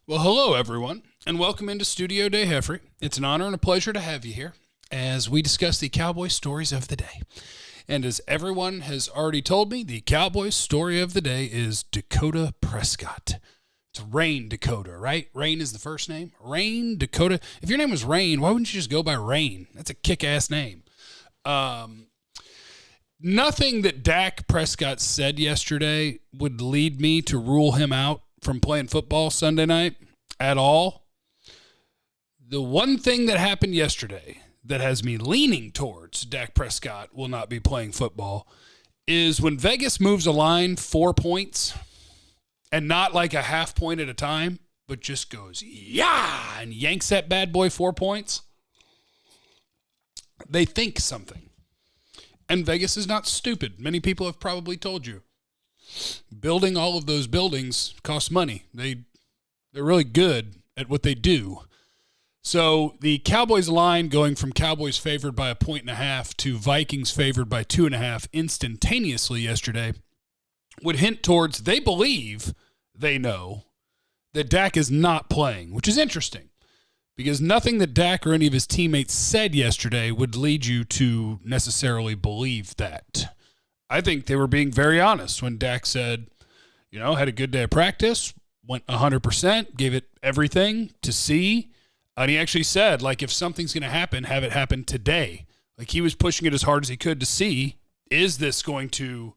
Well, hello, everyone, and welcome into Studio Day Heffrey. It's an honor and a pleasure to have you here as we discuss the Cowboys stories of the day. And as everyone has already told me, the Cowboys story of the day is Dakota Prescott. It's Rain Dakota, right? Rain is the first name. Rain Dakota. If your name was Rain, why wouldn't you just go by Rain? That's a kick-ass name. Nothing that Dak Prescott said yesterday would lead me to rule him out from playing football Sunday night at all. The one thing that happened yesterday that has me leaning towards Dak Prescott will not be playing football is when Vegas moves a line 4 points and not like a half point at a time, but just goes, yeah, and yanks that bad boy 4 points. They think something. And Vegas is not stupid. Many people have probably told you. Building all of those buildings costs money. They're really good at what they do. So the Cowboys line going from Cowboys favored by 1.5 to Vikings favored by 2.5 instantaneously yesterday would hint towards they believe they know that Dak is not playing, which is interesting because nothing that Dak or any of his teammates said yesterday would lead you to necessarily believe that. I think they were being very honest when Dak said, had a good day of practice, went 100%, gave it everything to see. And he actually said, if something's going to happen, have it happen today. He was pushing it as hard as he could to see, is this going to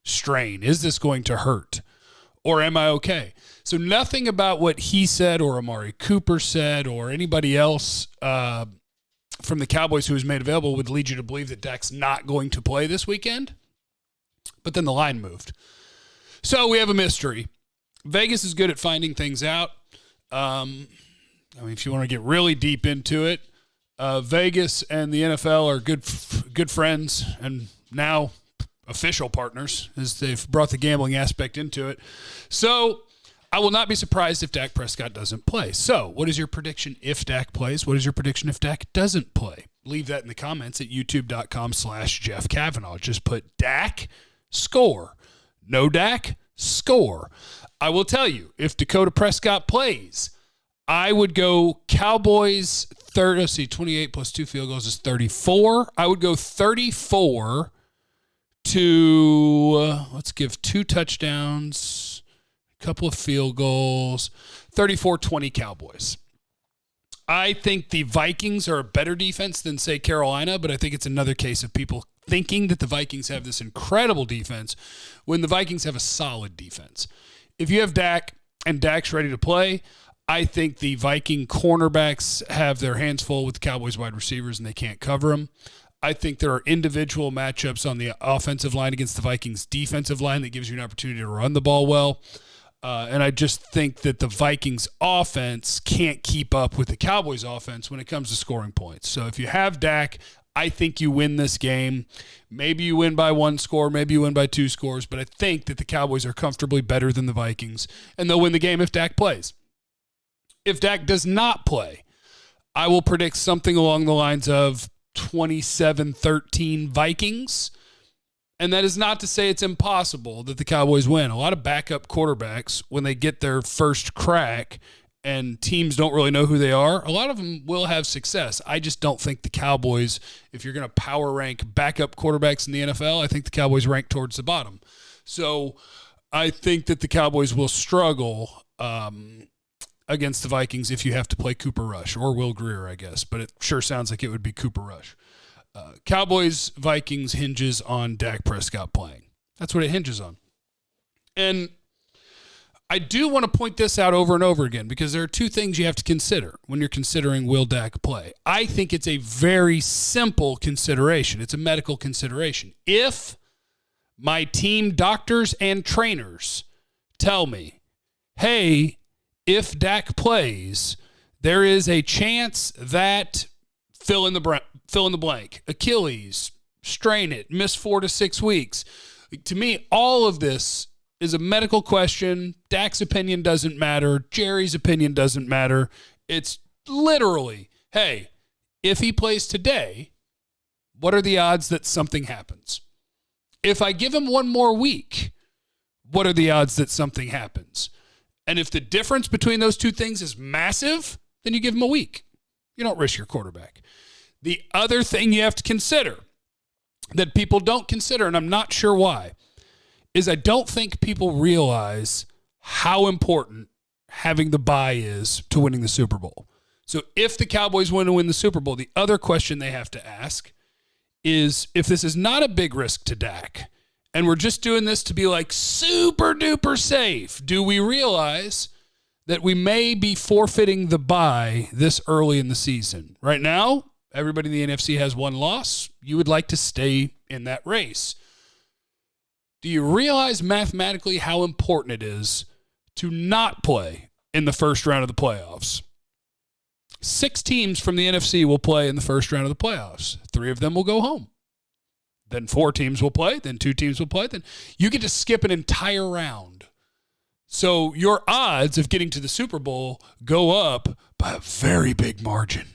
strain? Is this going to hurt? Or am I okay? So nothing about what he said or Amari Cooper said or anybody else from the Cowboys who was made available would lead you to believe that Dak's not going to play this weekend. But then the line moved. So we have a mystery. Vegas is good at finding things out. If you want to get really deep into it, Vegas and the NFL are good friends and now official partners as they've brought the gambling aspect into it. So I will not be surprised if Dak Prescott doesn't play. So what is your prediction if Dak plays? What is your prediction if Dak doesn't play? Leave that in the comments at youtube.com/Jeff Cavanaugh. Just put Dak, score. No Dak, score. I will tell you, if Dakota Prescott plays, I would go Cowboys 28 plus 2 field goals is 34. I would go 34 to, let's give 2 touchdowns, a couple of field goals, 34-20 Cowboys. I think the Vikings are a better defense than, say, Carolina, but I think it's another case of people thinking that the Vikings have this incredible defense when the Vikings have a solid defense. If you have Dak and Dak's ready to play, I think the Viking cornerbacks have their hands full with the Cowboys wide receivers and they can't cover them. I think there are individual matchups on the offensive line against the Vikings defensive line that gives you an opportunity to run the ball well. And I just think that the Vikings offense can't keep up with the Cowboys offense when it comes to scoring points. So if you have Dak, I think you win this game. Maybe you win by 1 score, maybe you win by 2 scores, but I think that the Cowboys are comfortably better than the Vikings, and they'll win the game if Dak plays. If Dak does not play, I will predict something along the lines of 27-13 Vikings. And that is not to say it's impossible that the Cowboys win. A lot of backup quarterbacks, when they get their first crack and teams don't really know who they are, a lot of them will have success. I just don't think the Cowboys, if you're going to power rank backup quarterbacks in the NFL, I think the Cowboys rank towards the bottom. So I think that the Cowboys will struggle against the Vikings if you have to play Cooper Rush or Will Grier, I guess. But it sure sounds like it would be Cooper Rush. Cowboys-Vikings hinges on Dak Prescott playing. That's what it hinges on. And I do want to point this out over and over again because there are 2 things you have to consider when you're considering will Dak play. I think it's a very simple consideration. It's a medical consideration. If my team doctors and trainers tell me, hey, if Dak plays, there is a chance that fill in the blank, Achilles, strain it, miss 4 to 6 weeks. To me, all of this is a medical question. Dak's opinion doesn't matter. Jerry's opinion doesn't matter. It's literally, hey, if he plays today, what are the odds that something happens? If I give him 1 more week, what are the odds that something happens? And if the difference between those two things is massive, then you give him a week. You don't risk your quarterback. The other thing you have to consider that people don't consider, and I'm not sure why, is I don't think people realize how important having the bye is to winning the Super Bowl. So if the Cowboys want to win the Super Bowl, the other question they have to ask is, if this is not a big risk to Dak, and we're just doing this to be like super duper safe, do we realize that we may be forfeiting the bye this early in the season? Right now, everybody in the NFC has one loss. You would like to stay in that race. Do you realize mathematically how important it is to not play in the first round of the playoffs? 6 teams from the NFC will play in the first round of the playoffs. 3 of them will go home. Then 4 teams will play. Then 2 teams will play. Then you get to skip an entire round. So your odds of getting to the Super Bowl go up by a very big margin.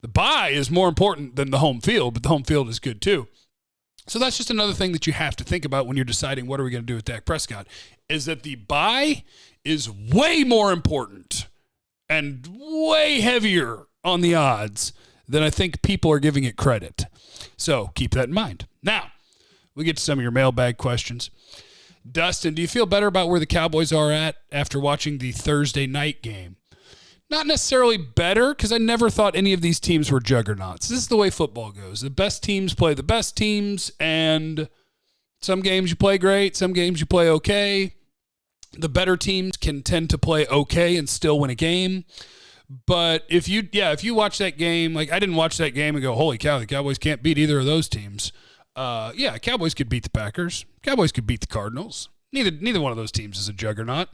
The bye is more important than the home field, but the home field is good too. So that's just another thing that you have to think about when you're deciding what are we going to do with Dak Prescott, is that the bye is way more important and way heavier on the odds than I think people are giving it credit. So keep that in mind. Now, we get to some of your mailbag questions. Dustin, do you feel better about where the Cowboys are at after watching the Thursday night game? Not necessarily better, because I never thought any of these teams were juggernauts. This is the way football goes. The best teams play the best teams, and some games you play great, some games you play okay. The better teams can tend to play okay and still win a game. But if you watch that game, like I didn't watch that game and go, holy cow, the Cowboys can't beat either of those teams. Cowboys could beat the Packers. Cowboys could beat the Cardinals. Neither one of those teams is a juggernaut.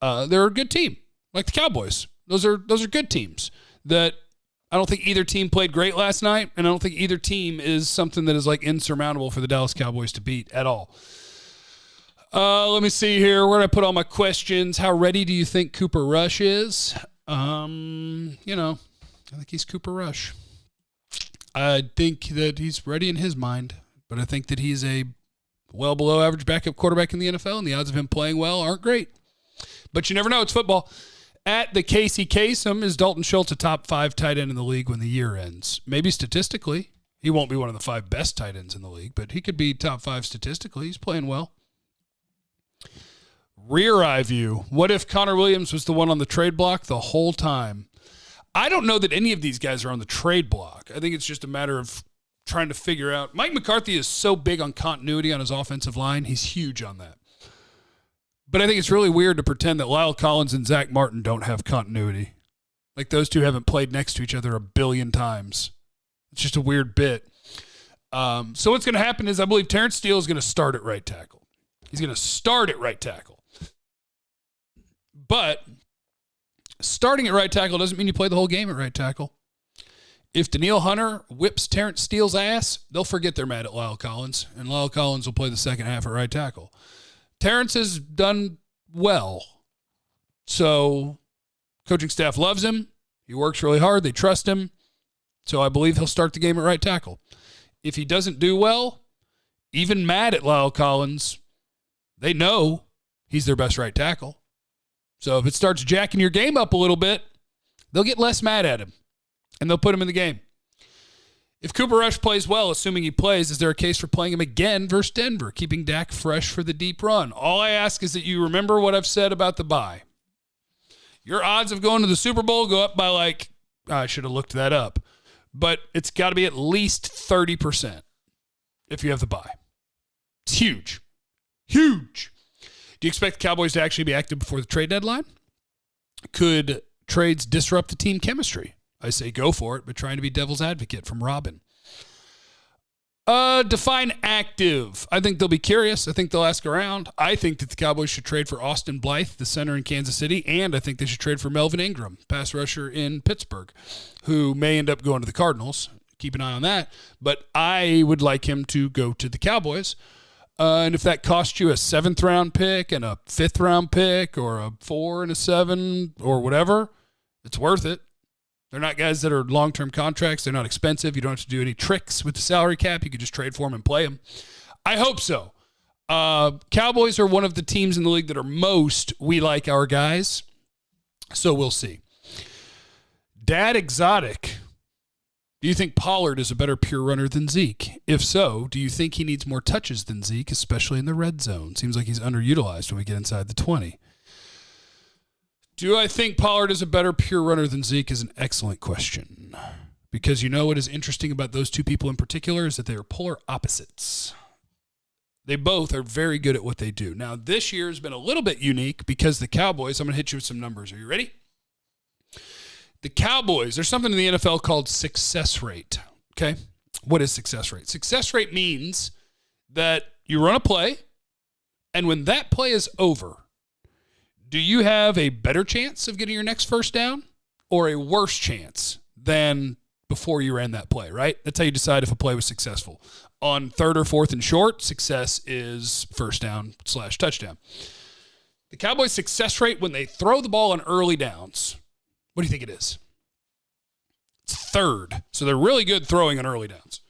They're a good team, like the Cowboys. Those are good teams that I don't think either team played great last night, and I don't think either team is something that is like insurmountable for the Dallas Cowboys to beat at all. Let me see here. Where did I put all my questions? How ready do you think Cooper Rush is? I think he's Cooper Rush. I think that he's ready in his mind, but I think that he's a well below average backup quarterback in the NFL, and the odds of him playing well aren't great. But you never know. It's football. At the Casey Kasem, is Dalton Schultz a top 5 tight end in the league when the year ends? Maybe statistically. He won't be one of the 5 best tight ends in the league, but he could be top 5 statistically. He's playing well. Rear eye view. What if Connor Williams was the one on the trade block the whole time? I don't know that any of these guys are on the trade block. I think it's just a matter of trying to figure out. Mike McCarthy is so big on continuity on his offensive line. He's huge on that. But I think it's really weird to pretend that Lyle Collins and Zach Martin don't have continuity. Like those two haven't played next to each other a billion times. It's just a weird bit. So what's going to happen is I believe Terrence Steele is going to start at right tackle. He's going to start at right tackle. But starting at right tackle doesn't mean you play the whole game at right tackle. If Danielle Hunter whips Terrence Steele's ass, they'll forget they're mad at Lyle Collins, and Lyle Collins will play the second half at right tackle. Terrence has done well. So coaching staff loves him. He works really hard. They trust him. So I believe he'll start the game at right tackle. If he doesn't do well, even mad at Lyle Collins, they know he's their best right tackle. So if it starts jacking your game up a little bit, they'll get less mad at him, and they'll put him in the game. If Cooper Rush plays well, assuming he plays, is there a case for playing him again versus Denver, keeping Dak fresh for the deep run? All I ask is that you remember what I've said about the bye. Your odds of going to the Super Bowl go up by I should have looked that up, but it's got to be at least 30% if you have the bye. It's huge. Huge. Do you expect the Cowboys to actually be active before the trade deadline? Could trades disrupt the team chemistry? I say go for it, but trying to be devil's advocate from Robin. Define active. I think they'll be curious. I think they'll ask around. I think that the Cowboys should trade for Austin Blythe, the center in Kansas City, and I think they should trade for Melvin Ingram, pass rusher in Pittsburgh, who may end up going to the Cardinals. Keep an eye on that. But I would like him to go to the Cowboys. And if that costs you a 7th-round pick and a 5th-round pick or a 4 and a 7 or whatever, it's worth it. They're not guys that are long-term contracts. They're not expensive. You don't have to do any tricks with the salary cap. You can just trade for them and play them. I hope so. Cowboys are one of the teams in the league that are most we like our guys. So we'll see. Dad Exotic. Do you think Pollard is a better pure runner than Zeke? If so, do you think he needs more touches than Zeke, especially in the red zone? Seems like he's underutilized when we get inside the 20. Do I think Pollard is a better pure runner than Zeke is an excellent question. Because you know what is interesting about those two people in particular is that they are polar opposites. They both are very good at what they do. Now, this year has been a little bit unique because the Cowboys, I'm going to hit you with some numbers. Are you ready? The Cowboys, there's something in the NFL called success rate. Okay? What is success rate? Success rate means that you run a play, and when that play is over, do you have a better chance of getting your next first down or a worse chance than before you ran that play, right? That's how you decide if a play was successful. On third or fourth and short, success is first down / touchdown. The Cowboys' success rate when they throw the ball on early downs, what do you think it is? It's third. So they're really good throwing on early downs.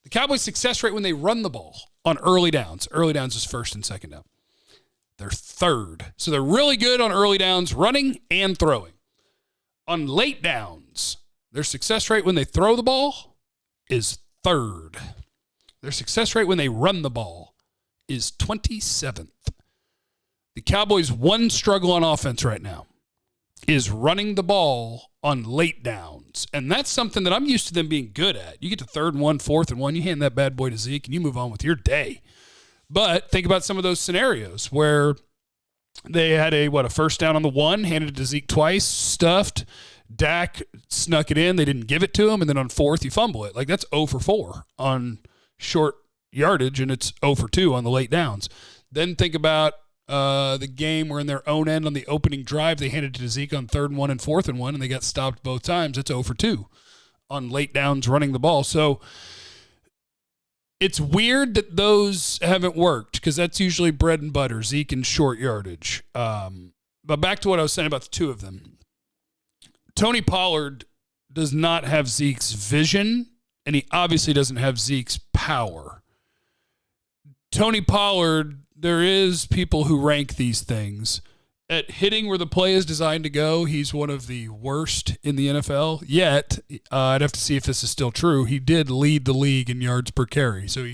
The Cowboys' success rate when they run the ball on early downs is first and second down. They're third. So they're really good on early downs, running and throwing. On late downs, their success rate when they throw the ball is third. Their success rate when they run the ball is 27th. The Cowboys' one struggle on offense right now is running the ball on late downs. And that's something that I'm used to them being good at. You get to 3rd and 1, 4th and 1, you hand that bad boy to Zeke, and you move on with your day. But think about some of those scenarios where they had a first down on the 1, handed it to Zeke twice, stuffed. Dak snuck it in. They didn't give it to him. And then on 4th, you fumble it. Like, that's 0 for 4 on short yardage, and it's 0 for 2 on the late downs. Then think about the game where in their own end on the opening drive, they handed it to Zeke on 3rd and 1 and 4th and 1, and they got stopped both times. It's 0 for 2 on late downs running the ball. So it's weird that those haven't worked because that's usually bread and butter, Zeke and short yardage. But back to what I was saying about the two of them. Tony Pollard does not have Zeke's vision, and he obviously doesn't have Zeke's power. Tony Pollard, there is people who rank these things. At hitting where the play is designed to go, he's one of the worst in the NFL. Yet, I'd have to see if this is still true. He did lead the league in yards per carry, so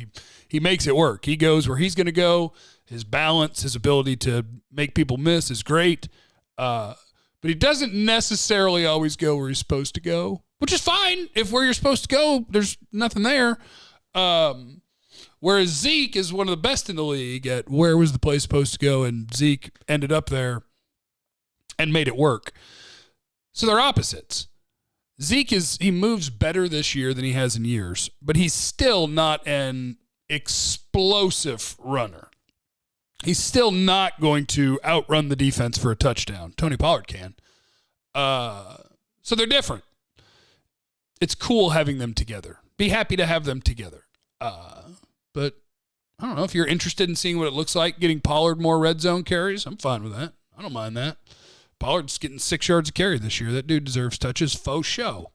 he makes it work. He goes where he's going to go. His balance, his ability to make people miss is great. But he doesn't necessarily always go where he's supposed to go, which is fine. If where you're supposed to go, there's nothing there. Whereas Zeke is one of the best in the league at where was the play supposed to go, and Zeke ended up there and made it work. So they're opposites. Zeke he moves better this year than he has in years, but he's still not an explosive runner. He's still not going to outrun the defense for a touchdown. Tony Pollard can. So they're different. It's cool having them together. Be happy to have them together. But I don't know if you're interested in seeing what it looks like getting Pollard more red zone carries. I'm fine with that. I don't mind that. Pollard's getting 6 yards a carry this year. That dude deserves touches. Faux show.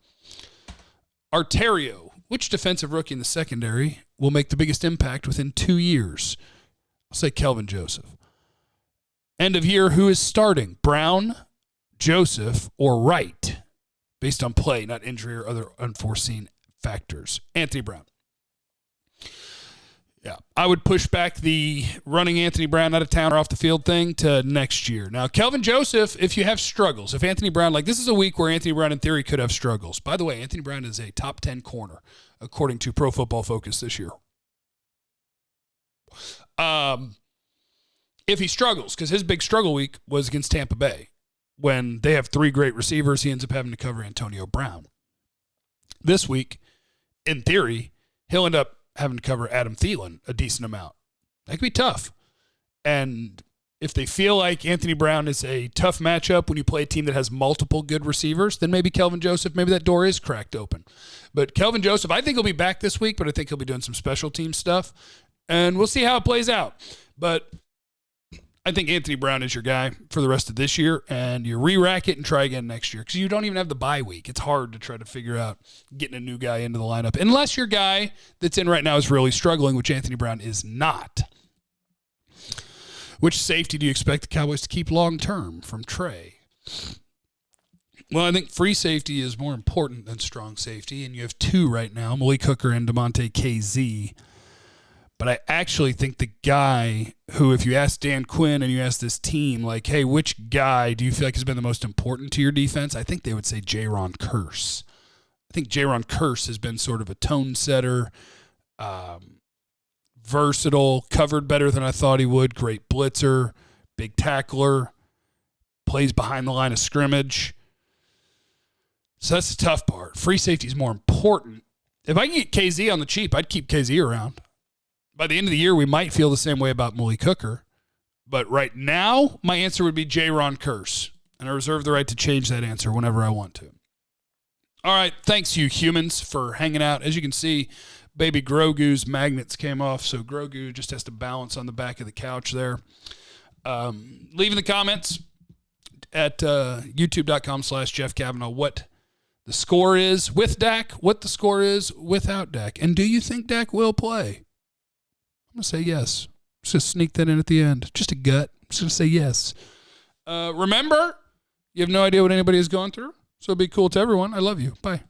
Arterio. Which defensive rookie in the secondary will make the biggest impact within 2 years? I'll say Kelvin Joseph. End of year, who is starting? Brown, Joseph, or Wright? Based on play, not injury or other unforeseen factors. Anthony Brown. Yeah, I would push back the running Anthony Brown out of town or off the field thing to next year. Now, Kelvin Joseph, if you have struggles, if Anthony Brown, this is a week where Anthony Brown in theory could have struggles. By the way, Anthony Brown is a top 10 corner, according to Pro Football Focus this year. If he struggles, because his big struggle week was against Tampa Bay. When they have 3 great receivers, he ends up having to cover Antonio Brown. This week, in theory, he'll end up having to cover Adam Thielen a decent amount. That could be tough. And if they feel like Anthony Brown is a tough matchup when you play a team that has multiple good receivers, then maybe Kelvin Joseph, maybe that door is cracked open. But Kelvin Joseph, I think he'll be back this week, but I think he'll be doing some special team stuff. And we'll see how it plays out. But I think Anthony Brown is your guy for the rest of this year, and you re-rack it and try again next year because you don't even have the bye week. It's hard to try to figure out getting a new guy into the lineup unless your guy that's in right now is really struggling, which Anthony Brown is not. Which safety do you expect the Cowboys to keep long term? From Trey. Well, I think free safety is more important than strong safety, and you have two right now, Malik Hooker and DeMonte KZ. But I actually think the guy who, if you ask Dan Quinn and you ask this team, like, hey, which guy do you feel like has been the most important to your defense? I think they would say Jaron Kearse. I think Jaron Kearse has been sort of a tone setter, versatile, covered better than I thought he would, great blitzer, big tackler, plays behind the line of scrimmage. So that's the tough part. Free safety is more important. If I can get KZ on the cheap, I'd keep KZ around. By the end of the year, we might feel the same way about Malik Hooker. But right now, my answer would be Jaron Kearse. And I reserve the right to change that answer whenever I want to. All right, thanks you humans for hanging out. As you can see, baby Grogu's magnets came off, so Grogu just has to balance on the back of the couch there. Leave in the comments at youtube.com/Jeff Cavanaugh what the score is with Dak, what the score is without Dak. And do you think Dak will play? I'm going to say yes. Just going to sneak that in at the end. Just a gut. I'm just going to say yes. Remember, you have no idea what anybody is going through, so be cool to everyone. I love you. Bye.